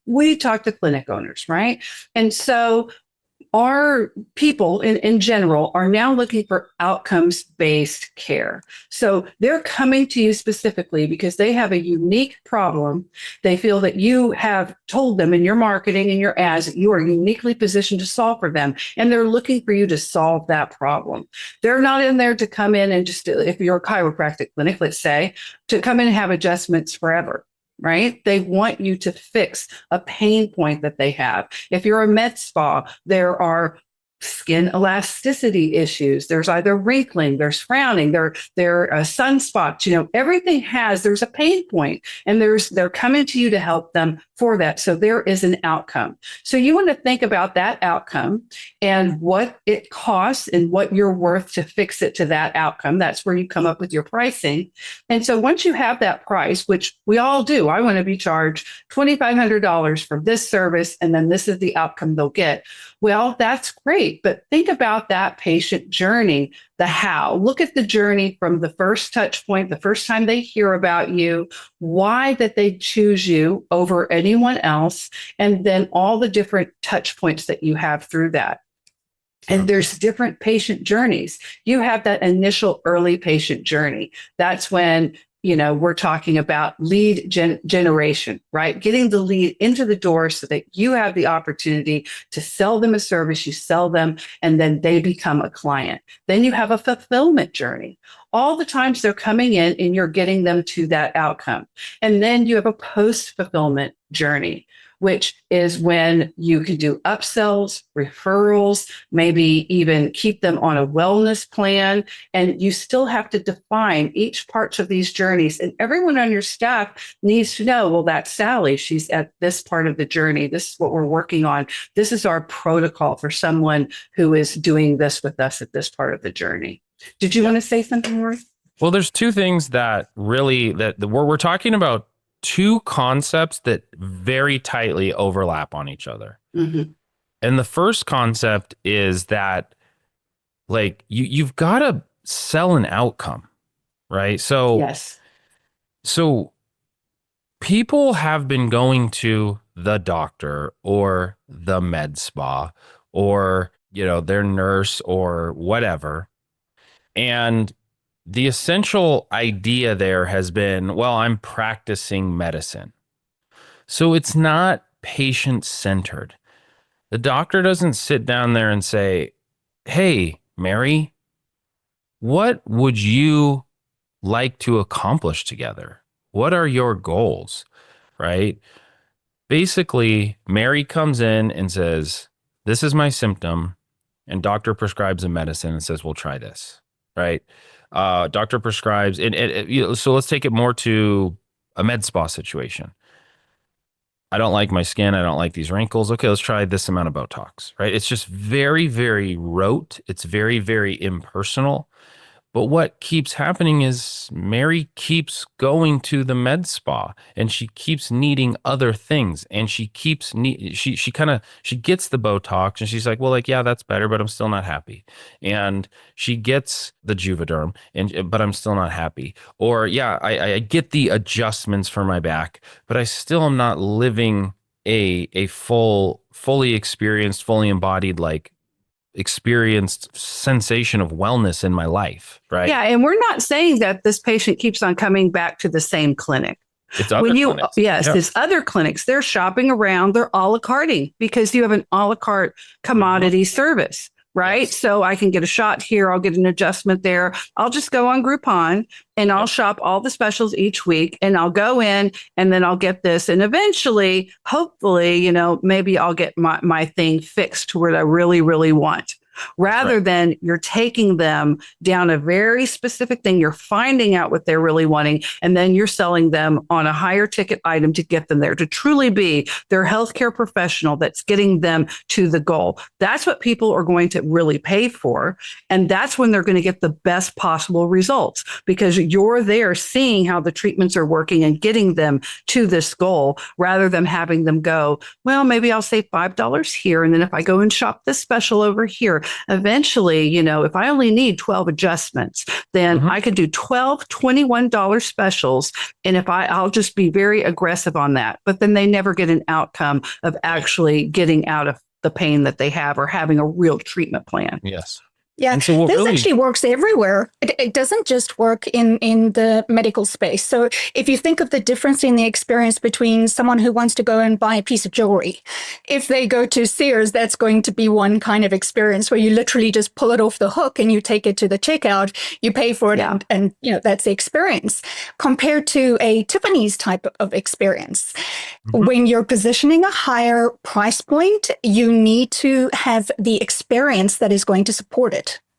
we talk to clinic owners, right? And so our people in general are now looking for outcomes based care. So they're coming to you specifically because they have a unique problem. They feel that you have told them in your marketing and your ads that you are uniquely positioned to solve for them. And they're looking for you to solve that problem. They're not in there to come in and just, if you're a chiropractic clinic, let's say, to come in and have adjustments forever. Right? They want you to fix a pain point that they have. If you're a med spa, there are skin elasticity issues. There's either wrinkling, there's frowning, there are sunspots. Everything there's a pain point, and they're coming to you to help them for that. So there is an outcome. So you want to think about that outcome and what it costs and what you're worth to fix it to that outcome. That's where you come up with your pricing. And so once you have that price, which we all do, I want to be charged $2,500 for this service, and then this is the outcome they'll get. Well, that's great, but think about that patient journey, the how. Look at the journey from the first touch point, the first time they hear about you, why that they choose you over anyone else, and then all the different touch points that you have through that. And there's different patient journeys. You have that initial early patient journey. That's when we're talking about lead generation, right? Getting the lead into the door so that you have the opportunity to sell them a service, you sell them, and then they become a client. Then you have a fulfillment journey. All the times they're coming in and you're getting them to that outcome. And then you have a post-fulfillment journey, which is when you can do upsells, referrals, maybe even keep them on a wellness plan. And you still have to define each part of these journeys. And everyone on your staff needs to know, well, that's Sally. She's at this part of the journey. This is what we're working on. This is our protocol for someone who is doing this with us at this part of the journey. Did you want to say something, Rory? Well, there's two things that we're talking about, two concepts that very tightly overlap on each other. Mm-hmm. And the first concept is that you've got to sell an outcome, right? So, yes. So people have been going to the doctor or the med spa or, their nurse or whatever. And the essential idea there has been, well, I'm practicing medicine. So it's not patient-centered. The doctor doesn't sit down there and say, hey, Mary, what would you like to accomplish together? What are your goals, right? Basically, Mary comes in and says, this is my symptom, and doctor prescribes a medicine and says, well, try this, right? Doctor prescribes, so let's take it more to a med spa situation. I don't like my skin. I don't like these wrinkles. Okay, let's try this amount of Botox, right? It's just very, very rote. It's very, very impersonal. But what keeps happening is Mary keeps going to the med spa and she keeps needing other things. And she keeps she gets the Botox and she's like, well, yeah, that's better, but I'm still not happy. And she gets the Juvederm but I'm still not happy. Or yeah, I get the adjustments for my back, but I still am not living a fully experienced, fully embodied, experienced sensation of wellness in my life, right? Yeah, and we're not saying that this patient keeps on coming back to the same clinic. It's other clinics. Yes, yeah. It's other clinics. They're shopping around. They're a la carting because you have an a la carte commodity service, right? Yes. So I can get a shot here. I'll get an adjustment there. I'll just go on Groupon and I'll shop all the specials each week and I'll go in and then I'll get this. And eventually, hopefully, maybe I'll get my thing fixed to what I really, really want. Rather than you're taking them down a very specific thing, you're finding out what they're really wanting, and then you're selling them on a higher ticket item to get them there, to truly be their healthcare professional that's getting them to the goal. That's what people are going to really pay for. And that's when they're going to get the best possible results because you're there seeing how the treatments are working and getting them to this goal rather than having them go, well, maybe I'll save $5 here. And then if I go and shop this special over here, eventually, if I only need 12 adjustments, then I could do 12 $21 specials. And I'll just be very aggressive on that. But then they never get an outcome of actually getting out of the pain that they have or having a real treatment plan. Yes. Yeah, and so this actually works everywhere. It doesn't just work in the medical space. So if you think of the difference in the experience between someone who wants to go and buy a piece of jewelry, if they go to Sears, that's going to be one kind of experience where you literally just pull it off the hook and you take it to the checkout, you pay for it, and that's the experience. Compared to a Tiffany's type of experience, when you're positioning a higher price point, you need to have the experience that is going to support it.